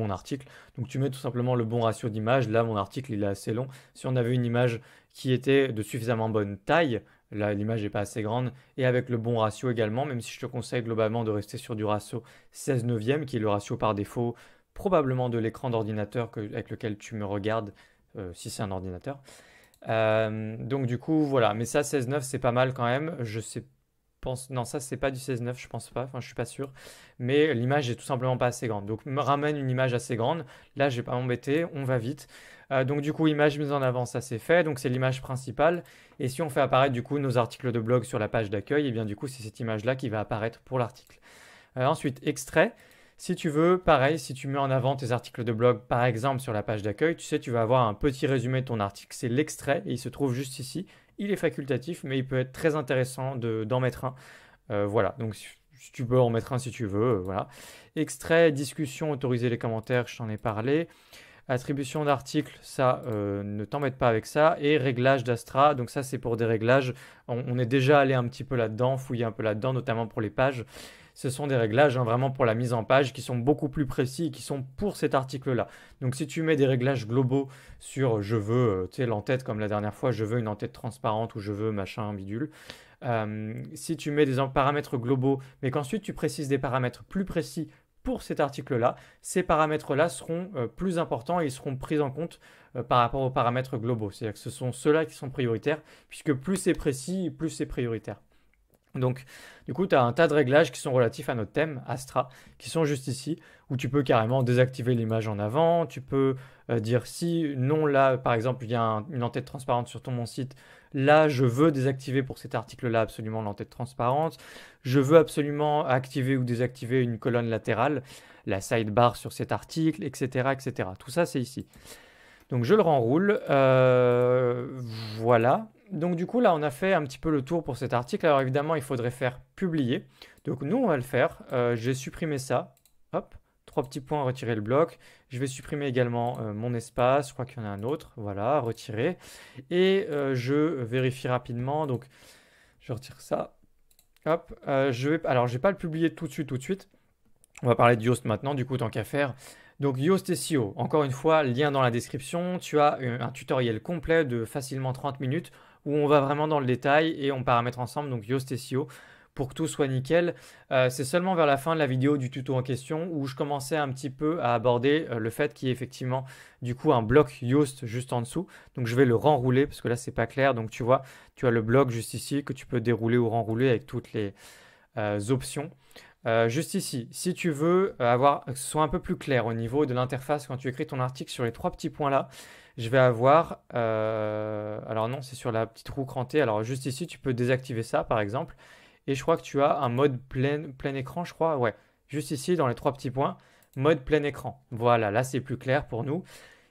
article. Donc tu mets tout simplement le bon ratio d'image. Là, mon article, il est assez long. Si on avait une image qui était de suffisamment bonne taille, là, l'image n'est pas assez grande, et avec le bon ratio également, même si je te conseille globalement de rester sur du ratio 16 neuvième, qui est le ratio par défaut probablement de l'écran d'ordinateur avec lequel tu me regardes, si c'est un ordinateur. Donc du coup, voilà. Mais ça, 16:9, c'est pas mal quand même. Je sais, pense, non, ça, c'est pas du 16:9, je pense pas. Enfin, je suis pas sûr. Mais l'image est tout simplement pas assez grande. Donc, me ramène une image assez grande. Là, je vais pas m'embêter. On va vite. Donc, du coup, image mise en avant, ça c'est fait. Donc, c'est l'image principale. Et si on fait apparaître du coup nos articles de blog sur la page d'accueil, et bien du coup, c'est cette image-là qui va apparaître pour l'article. Ensuite, extrait. Si tu veux, pareil, si tu mets en avant tes articles de blog, par exemple sur la page d'accueil, tu sais, tu vas avoir un petit résumé de ton article, c'est l'extrait et il se trouve juste ici. Il est facultatif, mais il peut être très intéressant d'en mettre un. Voilà, donc si tu peux en mettre un si tu veux, voilà. Extrait, discussion, autoriser les commentaires, je t'en ai parlé. Attribution d'articles, ça, ne t'embête pas avec ça. Et réglage d'Astra, donc ça c'est pour des réglages. On est déjà allé un petit peu là-dedans, fouillé un peu là-dedans, notamment pour les pages. Ce sont des réglages vraiment pour la mise en page qui sont beaucoup plus précis et qui sont pour cet article-là. Donc si tu mets des réglages globaux sur je veux, tu sais, l'entête comme la dernière fois, je veux une entête transparente ou je veux machin bidule. Si tu mets des paramètres globaux, mais qu'ensuite tu précises des paramètres plus précis pour cet article-là, ces paramètres-là seront plus importants et ils seront pris en compte par rapport aux paramètres globaux. C'est-à-dire que ce sont ceux-là qui sont prioritaires, puisque plus c'est précis, plus c'est prioritaire. Donc, du coup, tu as un tas de réglages qui sont relatifs à notre thème, Astra, qui sont juste ici, où tu peux carrément désactiver l'image en avant, tu peux dire si, non, là, par exemple, il y a une entête transparente sur mon site, là, je veux désactiver pour cet article-là absolument l'entête transparente, je veux absolument activer ou désactiver une colonne latérale, la sidebar sur cet article, etc., etc. Tout ça, c'est ici. Donc, je le renroule, voilà. Donc du coup là on a fait un petit peu le tour pour cet article. Alors évidemment il faudrait faire publier. Donc nous on va le faire. J'ai supprimé ça. Hop, 3 petits points, retirer le bloc. Je vais supprimer également mon espace. Je crois qu'il y en a un autre. Voilà, retirer. Et je vérifie rapidement. Donc je retire ça. Hop, alors je vais pas le publier tout de suite. On va parler de Yoast maintenant du coup tant qu'à faire. Donc Yoast SEO, encore une fois, lien dans la description. Tu as un tutoriel complet de facilement 30 minutes où on va vraiment dans le détail et on paramètre ensemble, donc Yoast SEO, pour que tout soit nickel. C'est seulement vers la fin de la vidéo du tuto en question où je commençais un petit peu à aborder le fait qu'il y ait effectivement du coup un bloc Yoast juste en dessous. Donc je vais le renrouler parce que là c'est pas clair. Donc tu vois, tu as le bloc juste ici que tu peux dérouler ou renrouler avec toutes les options. Juste ici, si tu veux avoir que ce soit un peu plus clair au niveau de l'interface quand tu écris ton article sur les trois petits points là, je vais avoir, alors non, c'est sur la petite roue crantée. Alors juste ici, tu peux désactiver ça par exemple. Et je crois que tu as un mode plein écran, je crois. Ouais, juste ici dans les trois petits points, mode plein écran. Voilà, là c'est plus clair pour nous.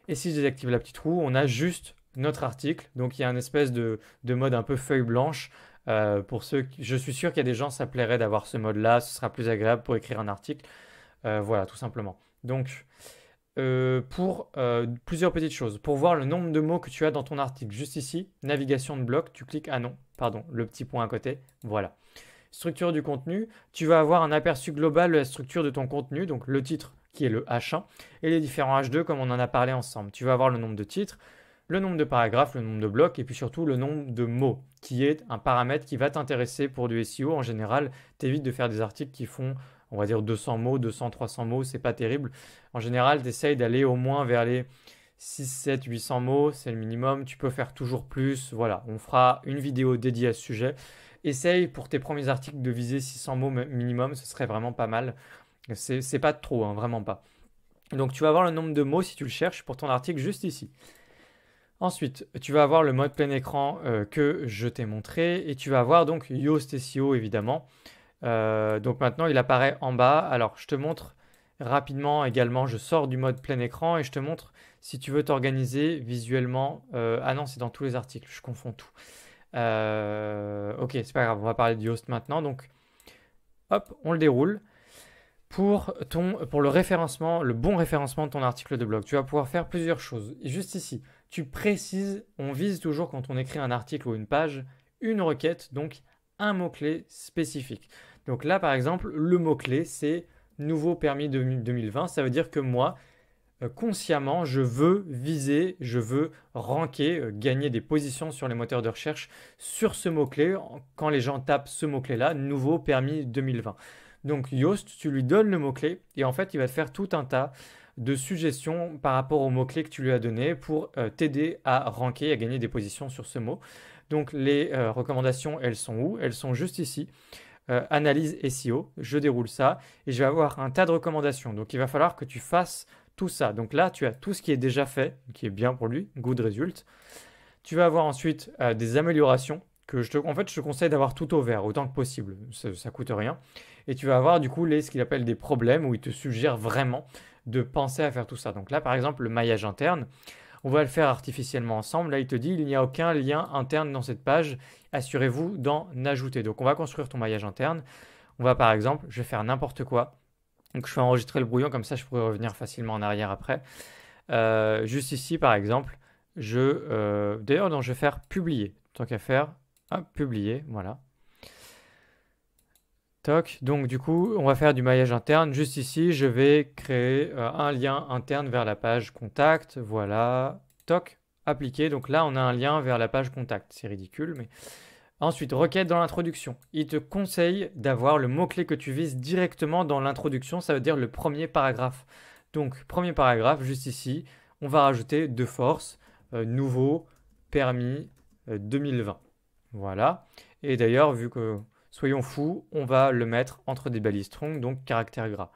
Et si je désactive la petite roue, on a juste notre article. Donc il y a une espèce de mode un peu feuille blanche. Pour ceux, je suis sûr qu'il y a des gens, ça plairait d'avoir ce mode-là. Ce sera plus agréable pour écrire un article. Voilà, tout simplement. Donc, pour plusieurs petites choses. Pour voir le nombre de mots que tu as dans ton article, juste ici, navigation de bloc, tu cliques, ah non, pardon, le petit point à côté. Voilà. Structure du contenu, tu vas avoir un aperçu global de la structure de ton contenu, donc le titre qui est le H1 et les différents H2 comme on en a parlé ensemble. Tu vas avoir le nombre de titres, le nombre de paragraphes, le nombre de blocs et puis surtout le nombre de mots qui est un paramètre qui va t'intéresser pour du SEO. En général, t'évites de faire des articles qui font, on va dire 200 mots, 200, 300 mots, c'est pas terrible. En général, tu essayes d'aller au moins vers les 6, 7, 800 mots, c'est le minimum. Tu peux faire toujours plus. Voilà, on fera une vidéo dédiée à ce sujet. Essaye pour tes premiers articles de viser 600 mots minimum, ce serait vraiment pas mal. C'est pas trop, hein, vraiment pas. Donc tu vas avoir le nombre de mots si tu le cherches pour ton article juste ici. Ensuite, tu vas avoir le mode plein écran que je t'ai montré et tu vas avoir donc Yoast SEO évidemment. Donc maintenant il apparaît en bas. Alors je te montre rapidement également, je sors du mode plein écran et je te montre si tu veux t'organiser visuellement. Ah non, c'est dans tous les articles, je confonds tout. Ok, c'est pas grave, on va parler de Yoast maintenant. Donc hop, on le déroule. Pour le référencement, le bon référencement de ton article de blog, tu vas pouvoir faire plusieurs choses. Juste ici, tu précises, on vise toujours quand on écrit un article ou une page, une requête, donc un mot-clé spécifique. Donc là, par exemple, le mot-clé, c'est nouveau permis 2020. Ça veut dire que moi, consciemment, je veux viser, je veux ranker, gagner des positions sur les moteurs de recherche sur ce mot-clé quand les gens tapent ce mot-clé-là, nouveau permis 2020. Donc Yoast, tu lui donnes le mot-clé et en fait, il va te faire tout un tas de suggestions par rapport au mot-clé que tu lui as donné pour t'aider à ranker, à gagner des positions sur ce mot. Donc les recommandations, elles sont où? Elles sont juste ici. Analyse SEO, je déroule ça et je vais avoir un tas de recommandations. Donc il va falloir que tu fasses tout ça. Donc là, tu as tout ce qui est déjà fait, qui est bien pour lui, good result. Tu vas avoir ensuite des améliorations que en fait, je te conseille d'avoir tout au vert autant que possible. Ça coûte rien. Et tu vas avoir du coup ce qu'il appelle des problèmes où il te suggère vraiment de penser à faire tout ça. Donc là, par exemple, le maillage interne, on va le faire artificiellement ensemble. Là, il te dit il n'y a aucun lien interne dans cette page. Assurez-vous d'en ajouter. Donc, on va construire ton maillage interne. On va par exemple, je vais faire n'importe quoi. Donc, je vais enregistrer le brouillon, comme ça, je pourrais revenir facilement en arrière après. Juste ici, par exemple, d'ailleurs, non, je vais faire publier. Tant qu'à faire, hop, publier, voilà. Toc. Donc, du coup, on va faire du maillage interne. Juste ici, je vais créer un lien interne vers la page contact. Voilà. Toc. Appliquer. Donc là, on a un lien vers la page contact. C'est ridicule, mais. Ensuite, requête dans l'introduction. Il te conseille d'avoir le mot-clé que tu vises directement dans l'introduction. Ça veut dire le premier paragraphe. Donc, premier paragraphe, juste ici, on va rajouter de force, nouveau, permis 2020. Voilà. Et d'ailleurs, vu que soyons fous, on va le mettre entre des balises strong, donc caractère gras.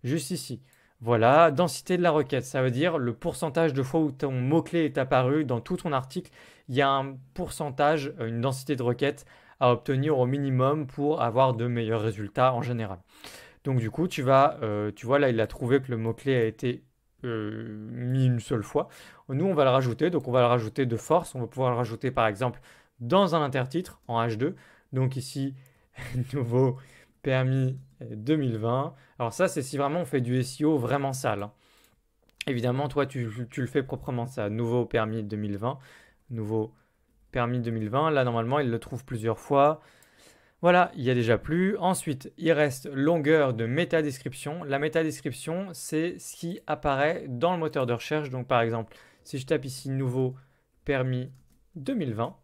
Juste ici. Voilà, densité de la requête, ça veut dire le pourcentage de fois où ton mot-clé est apparu dans tout ton article. Il y a un pourcentage, une densité de requête à obtenir au minimum pour avoir de meilleurs résultats en général. Donc du coup, tu vois là, il a trouvé que le mot-clé a été mis une seule fois. Nous, on va le rajouter, donc on va le rajouter de force. On va pouvoir le rajouter par exemple dans un intertitre en H2. Donc ici, nouveau permis 2020. Alors ça, c'est si vraiment on fait du SEO vraiment sale, hein. Évidemment, toi, tu le fais proprement ça. Nouveau permis 2020. Nouveau permis 2020. Là, normalement, il le trouve plusieurs fois. Voilà, il y a déjà plus. Ensuite, il reste longueur de métadescription. La métadescription, c'est ce qui apparaît dans le moteur de recherche. Donc, par exemple, si je tape ici nouveau permis 2020,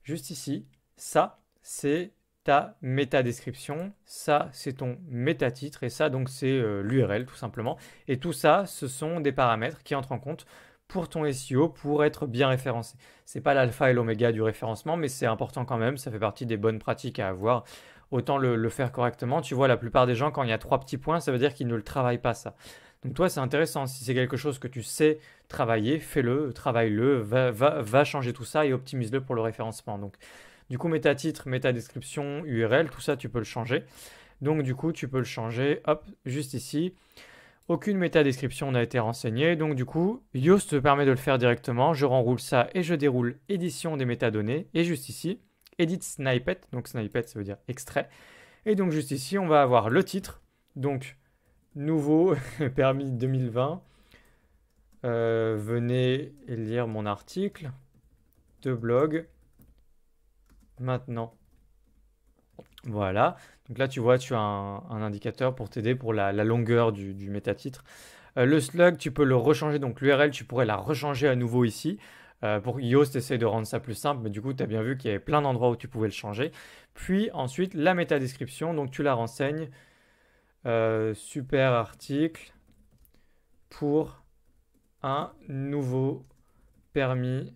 juste ici, ça, c'est ta métadescription, ça, c'est ton métatitre, et ça, donc, c'est l'URL, tout simplement. Et tout ça, ce sont des paramètres qui entrent en compte pour ton SEO, pour être bien référencé. C'est pas l'alpha et l'oméga du référencement, mais c'est important quand même, ça fait partie des bonnes pratiques à avoir. Autant le faire correctement. Tu vois, la plupart des gens, quand il y a 3 petits points, ça veut dire qu'ils ne le travaillent pas, ça. Donc toi, c'est intéressant. Si c'est quelque chose que tu sais travailler, fais-le, travaille-le, va changer tout ça et optimise-le pour le référencement. Donc, du coup, méta-titre, méta-description, URL, tout ça, tu peux le changer. Donc, du coup, tu peux le changer, hop, juste ici. Aucune méta-description n'a été renseignée. Donc, du coup, Yoast te permet de le faire directement. Je renroule ça et je déroule édition des métadonnées. Et juste ici, edit snippet. Donc, snippet, ça veut dire extrait. Et donc, juste ici, on va avoir le titre. Donc, nouveau permis 2020. Venez lire mon article de blog maintenant. Voilà. Donc là, tu vois, tu as un indicateur pour t'aider pour la longueur du métatitre. Le slug, tu peux le rechanger. Donc l'URL, tu pourrais la rechanger à nouveau ici. Pour Yoast, essaye de rendre ça plus simple, mais du coup, tu as bien vu qu'il y avait plein d'endroits où tu pouvais le changer. Puis ensuite, la métadescription, donc tu la renseignes. Super article pour un nouveau permis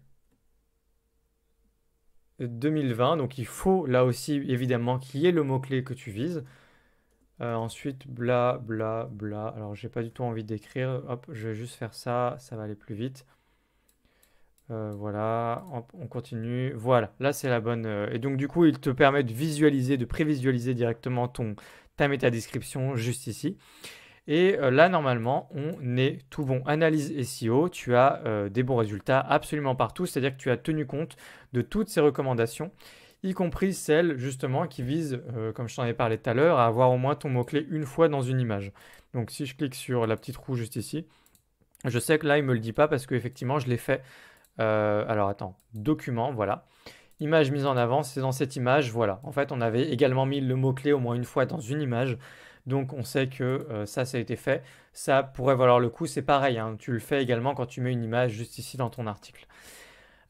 2020. Donc il faut là aussi évidemment qu'il y ait le mot-clé que tu vises. Ensuite, bla bla bla. Alors j'ai pas du tout envie d'écrire. Hop, je vais juste faire ça, ça va aller plus vite. Voilà, hop, on continue. Voilà, là c'est la bonne. Et donc du coup, il te permet de visualiser, de prévisualiser directement ta métadescription juste ici. Et là, normalement, on est tout bon. Analyse SEO, tu as des bons résultats absolument partout. C'est-à-dire que tu as tenu compte de toutes ces recommandations, y compris celles justement qui visent, comme je t'en ai parlé tout à l'heure, à avoir au moins ton mot-clé une fois dans une image. Donc si je clique sur la petite roue juste ici, je sais que là, il ne me le dit pas parce qu'effectivement, je l'ai fait. Alors attends, document, voilà. Image mise en avant, c'est dans cette image, voilà. En fait, on avait également mis le mot-clé au moins une fois dans une image. Donc on sait que ça a été fait. Ça pourrait valoir le coup, c'est pareil, hein. Tu le fais également quand tu mets une image juste ici dans ton article.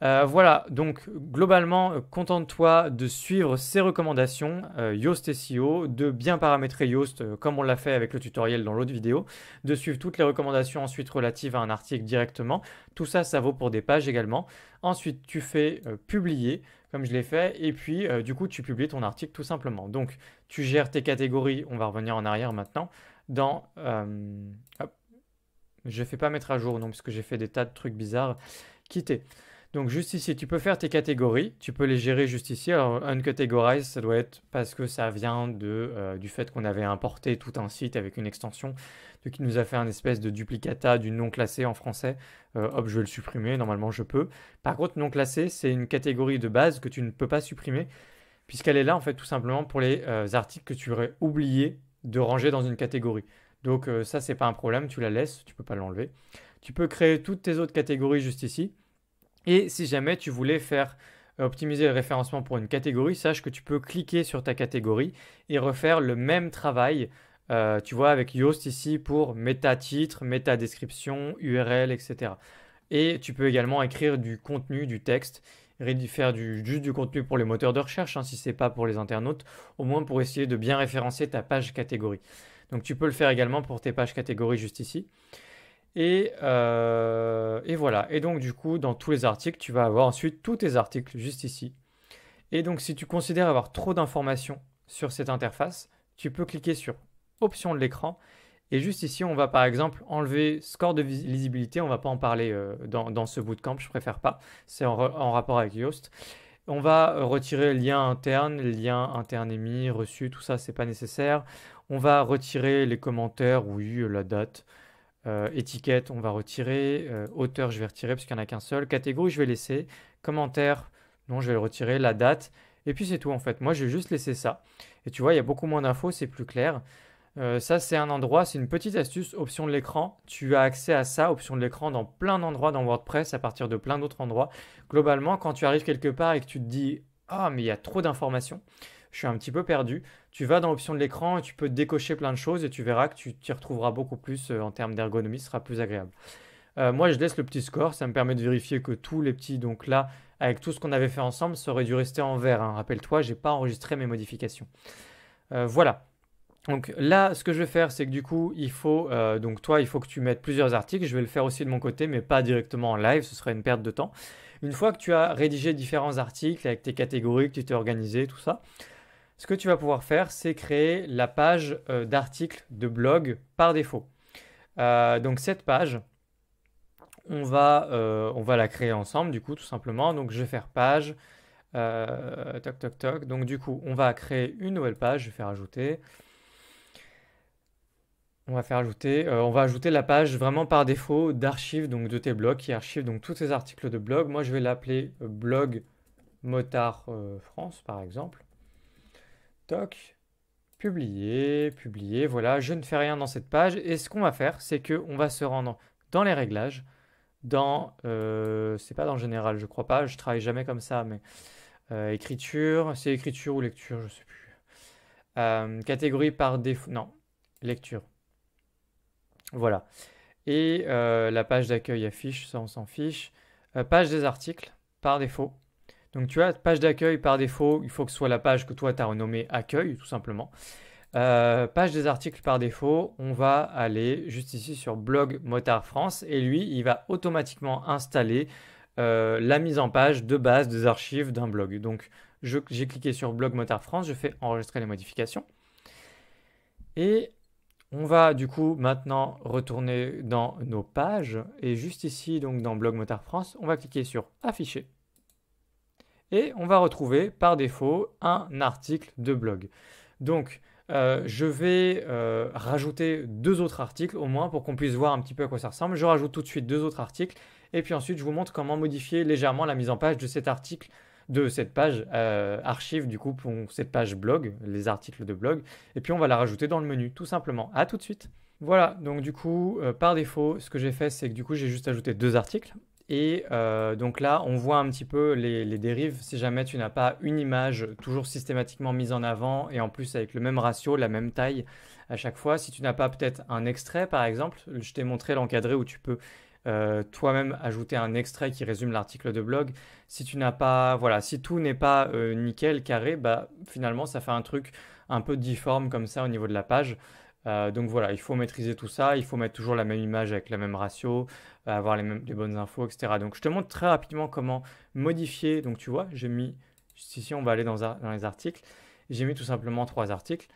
Voilà, donc globalement, contente-toi de suivre ces recommandations Yoast SEO, de bien paramétrer Yoast comme on l'a fait avec le tutoriel dans l'autre vidéo, de suivre toutes les recommandations ensuite relatives à un article directement. Tout ça, ça vaut pour des pages également. Ensuite, tu fais publier, comme je l'ai fait, et puis du coup, tu publies ton article tout simplement. Donc, tu gères tes catégories, on va revenir en arrière maintenant, dans... hop, je ne fais pas mettre à jour, non, parce que j'ai fait des tas de trucs bizarres. Quitter. Donc juste ici, tu peux faire tes catégories, tu peux les gérer juste ici. Alors uncategorize, ça doit être parce que ça vient du fait qu'on avait importé tout un site avec une extension qui nous a fait un espèce de duplicata du non classé en français. Hop, je vais le supprimer, normalement je peux. Par contre, non classé, c'est une catégorie de base que tu ne peux pas supprimer puisqu'elle est là en fait tout simplement pour les articles que tu aurais oublié de ranger dans une catégorie. Donc ça, c'est pas un problème, tu la laisses, tu peux pas l'enlever. Tu peux créer toutes tes autres catégories juste ici. Et si jamais tu voulais faire optimiser le référencement pour une catégorie, sache que tu peux cliquer sur ta catégorie et refaire le même travail, tu vois, avec Yoast ici pour méta-titre, méta-description, URL, etc. Et tu peux également écrire du contenu, du texte, faire juste du contenu pour les moteurs de recherche, hein, si ce n'est pas pour les internautes, au moins pour essayer de bien référencer ta page catégorie. Donc tu peux le faire également pour tes pages catégories juste ici. Et voilà. Et donc, du coup, dans tous les articles, tu vas avoir ensuite tous tes articles juste ici. Et donc, si tu considères avoir trop d'informations sur cette interface, tu peux cliquer sur Options de l'écran. Et juste ici, on va par exemple enlever score de lisibilité. On ne va pas en parler dans ce bootcamp, je préfère pas. C'est en rapport avec Yoast. On va retirer lien interne émis, reçu, tout ça, c'est pas nécessaire. On va retirer les commentaires, oui, la date. Étiquette, on va retirer. Auteur, je vais retirer parce qu'il n'y en a qu'un seul. Catégorie, je vais laisser. Commentaire, non, je vais le retirer. La date. Et puis c'est tout en fait. Moi, je vais juste laisser ça. Et tu vois, il y a beaucoup moins d'infos, c'est plus clair. Ça, c'est un endroit, c'est une petite astuce, option de l'écran. Tu as accès à ça, option de l'écran, dans plein d'endroits dans WordPress, à partir de plein d'autres endroits. Globalement, quand tu arrives quelque part et que tu te dis, ah, mais il y a trop d'informations, je suis un petit peu perdu. Tu vas dans l'option de l'écran et tu peux décocher plein de choses et tu verras que tu t'y retrouveras beaucoup plus en termes d'ergonomie, ce sera plus agréable. Moi, je laisse le petit score, ça me permet de vérifier que tous les petits, donc là, avec tout ce qu'on avait fait ensemble, ça aurait dû rester en vert, hein. Rappelle-toi, j'ai pas enregistré mes modifications. Voilà. Donc là, ce que je vais faire, c'est que du coup, donc toi, il faut que tu mettes plusieurs articles. Je vais le faire aussi de mon côté, mais pas directement en live, ce serait une perte de temps. Une fois que tu as rédigé différents articles avec tes catégories, que tu t'es organisé, tout ça, ce que tu vas pouvoir faire, c'est créer la page d'articles de blog par défaut. Donc cette page, on va la créer ensemble, du coup, tout simplement. Donc je vais faire page, toc, toc, toc. Donc du coup, on va créer une nouvelle page, je vais faire ajouter. On va ajouter la page vraiment par défaut d'archives donc de tes blogs qui archive donc tous tes articles de blog. Moi, je vais l'appeler blog Motard France par exemple. Toc, publier, publier. Voilà, je ne fais rien dans cette page. Et ce qu'on va faire, c'est que on va se rendre dans les réglages, c'est pas dans général, je crois pas. Je travaille jamais comme ça, mais écriture, c'est écriture ou lecture, je sais plus. Catégorie par défaut, non, lecture. Voilà. Et la page d'accueil affiche, ça on s'en fiche. Page des articles, par défaut. Donc tu as page d'accueil par défaut, il faut que ce soit la page que toi tu as renommée accueil, tout simplement. Page des articles par défaut, on va aller juste ici sur blog Motard France et lui, il va automatiquement installer la mise en page de base des archives d'un blog. Donc j'ai cliqué sur blog Motard France, je fais enregistrer les modifications. Et on va du coup maintenant retourner dans nos pages et juste ici donc dans Blog Motard France, on va cliquer sur afficher et on va retrouver par défaut un article de blog. Donc je vais rajouter deux autres articles au moins pour qu'on puisse voir un petit peu à quoi ça ressemble. Je rajoute tout de suite deux autres articles et puis ensuite je vous montre comment modifier légèrement la mise en page de cet article, de cette page archive du coup pour cette page blog, les articles de blog. Et puis on va la rajouter dans le menu tout simplement. À tout de suite. Voilà, donc du coup par défaut ce que j'ai fait c'est que du coup j'ai juste ajouté deux articles. Et donc là, on voit un petit peu les dérives si jamais tu n'as pas une image toujours systématiquement mise en avant et en plus avec le même ratio, la même taille à chaque fois. Si tu n'as pas peut-être un extrait par exemple, je t'ai montré l'encadré où tu peux toi-même ajouter un extrait qui résume l'article de blog. Si tu n'as pas, voilà, si tout n'est pas nickel, carré, bah finalement ça fait un truc un peu difforme comme ça au niveau de la page. Donc voilà, il faut maîtriser tout ça, il faut mettre toujours la même image avec la même ratio, avoir les bonnes infos, etc. Donc je te montre très rapidement comment modifier. Donc tu vois, j'ai mis, juste ici on va aller dans les articles, j'ai mis tout simplement trois articles.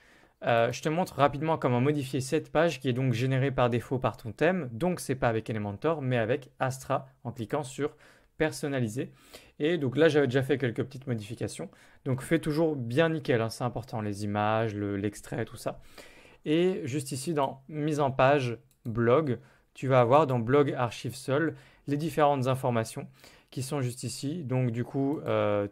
Je te montre rapidement comment modifier cette page qui est donc générée par défaut par ton thème. Donc c'est pas avec Elementor mais avec Astra en cliquant sur personnaliser. Et donc là j'avais déjà fait quelques petites modifications. Donc fais toujours bien nickel, hein, c'est important, les images, l'extrait, tout ça. Et juste ici dans mise en page blog, tu vas avoir dans blog archive seul les différentes informations qui sont juste ici. Donc du coup,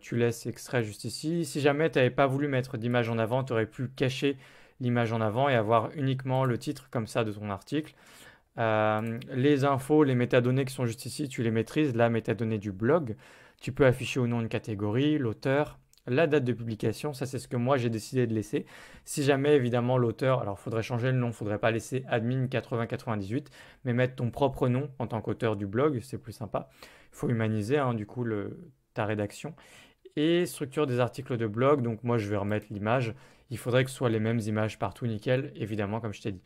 tu laisses extrait juste ici. Si jamais tu n'avais pas voulu mettre d'image en avant, tu aurais pu cacher l'image en avant et avoir uniquement le titre comme ça de ton article. Les infos, les métadonnées qui sont juste ici, tu les maîtrises. La métadonnée du blog, tu peux afficher au nom une catégorie, l'auteur, la date de publication, ça c'est ce que moi j'ai décidé de laisser. Si jamais évidemment l'auteur, alors il faudrait changer le nom, il ne faudrait pas laisser admin 8098, mais mettre ton propre nom en tant qu'auteur du blog, c'est plus sympa. Il faut humaniser hein, du coup ta rédaction. Et structure des articles de blog, donc moi je vais remettre l'image. Il faudrait que ce soit les mêmes images partout, nickel, évidemment comme je t'ai dit.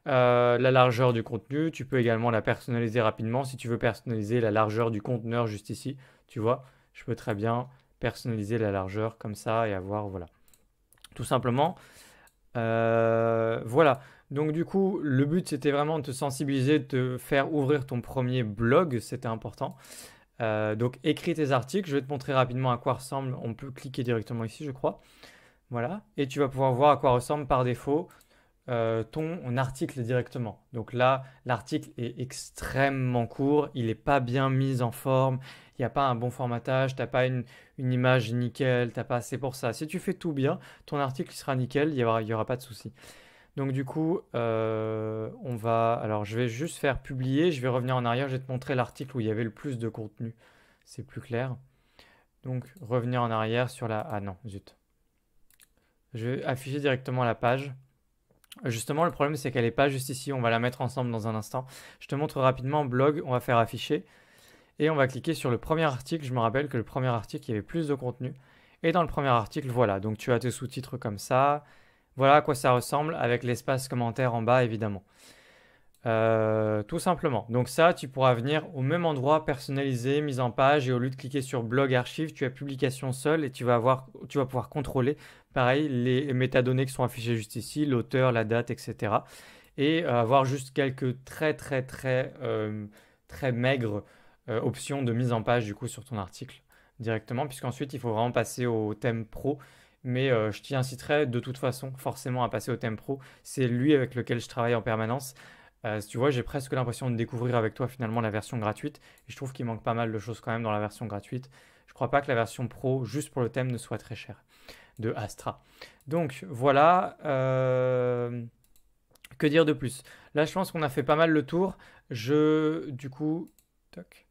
La largeur du contenu, tu peux également la personnaliser rapidement. Si tu veux personnaliser la largeur du conteneur juste ici, tu vois, je peux très bien personnaliser la largeur comme ça et avoir, voilà. Tout simplement, voilà. Donc du coup, le but c'était vraiment de te sensibiliser, de te faire ouvrir ton premier blog, c'était important. Donc écris tes articles, je vais te montrer rapidement à quoi ressemble, on peut cliquer directement ici je crois. Voilà, et tu vas pouvoir voir à quoi ressemble par défaut ton article directement. Donc là, l'article est extrêmement court, il n'est pas bien mis en forme, il n'y a pas un bon formatage, tu n'as pas une image nickel, t'as pas assez pour ça. Si tu fais tout bien, ton article sera nickel, il y aura pas de souci. Donc du coup, alors je vais juste faire publier, je vais revenir en arrière, je vais te montrer l'article où il y avait le plus de contenu. C'est plus clair. Donc revenir en arrière sur la... Ah non, zut. Je vais afficher directement la page. Justement, le problème, c'est qu'elle n'est pas juste ici. On va la mettre ensemble dans un instant. Je te montre rapidement blog. On va faire afficher. et on va cliquer sur le premier article. Je me rappelle que le premier article, il y avait plus de contenu. Et dans le premier article, voilà, donc tu as tes sous-titres comme ça. Voilà à quoi ça ressemble avec l'espace commentaire en bas, évidemment. Tout simplement. Donc ça, tu pourras venir au même endroit, personnalisé, mise en page, et au lieu de cliquer sur blog archive, tu as publication seule et tu vas pouvoir contrôler, pareil, les métadonnées qui sont affichées juste ici, l'auteur, la date, etc. Et avoir juste quelques très maigres options de mise en page du coup sur ton article directement, puisqu'ensuite il faut vraiment passer au thème pro. Mais je t'y inciterai de toute façon forcément à passer au thème pro. C'est lui avec lequel je travaille en permanence. Tu vois, j'ai presque l'impression de découvrir avec toi finalement la version gratuite. Et je trouve qu'il manque pas mal de choses quand même dans la version gratuite. Je crois pas que la version pro, juste pour le thème, ne soit très chère de Astra. Donc voilà. Que dire de plus? Là, je pense qu'on a fait pas mal le tour. Du coup, toc.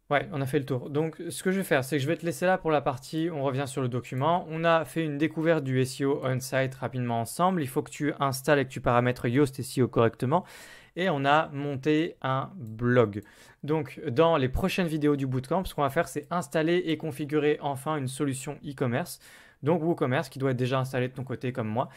Ouais, on a fait le tour. Donc, ce que je vais faire, c'est que je vais te laisser là pour la partie. On revient sur le document. On a fait une découverte du SEO on-site rapidement ensemble. Il faut que tu installes et que tu paramètres Yoast SEO correctement. Et on a monté un blog. Donc, dans les prochaines vidéos du bootcamp, ce qu'on va faire, c'est installer et configurer enfin une solution e-commerce. Donc, WooCommerce qui doit être déjà installé de ton côté comme moi.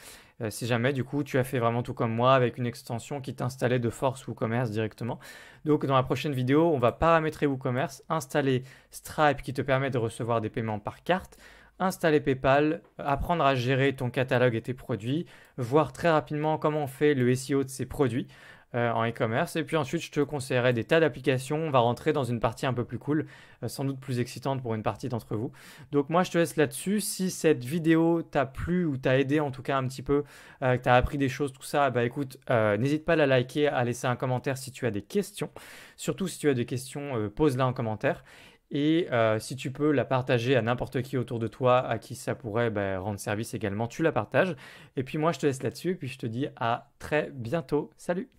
Si jamais, du coup, tu as fait vraiment tout comme moi avec une extension qui t'installait de force WooCommerce directement. Donc, dans la prochaine vidéo, on va paramétrer WooCommerce, installer Stripe qui te permet de recevoir des paiements par carte, installer PayPal, apprendre à gérer ton catalogue et tes produits, voir très rapidement comment on fait le SEO de ces produits en e-commerce. Et puis ensuite, je te conseillerais des tas d'applications. On va rentrer dans une partie un peu plus cool, sans doute plus excitante pour une partie d'entre vous. Donc moi, je te laisse là-dessus. Si cette vidéo t'a plu ou t'a aidé en tout cas un petit peu, que tu as appris des choses, tout ça, bah écoute, n'hésite pas à la liker, à laisser un commentaire si tu as des questions. Surtout si tu as des questions, pose-la en commentaire. Et si tu peux la partager à n'importe qui autour de toi, à qui ça pourrait rendre service également, tu la partages. Et puis moi, je te laisse là-dessus, et puis je te dis à très bientôt. Salut!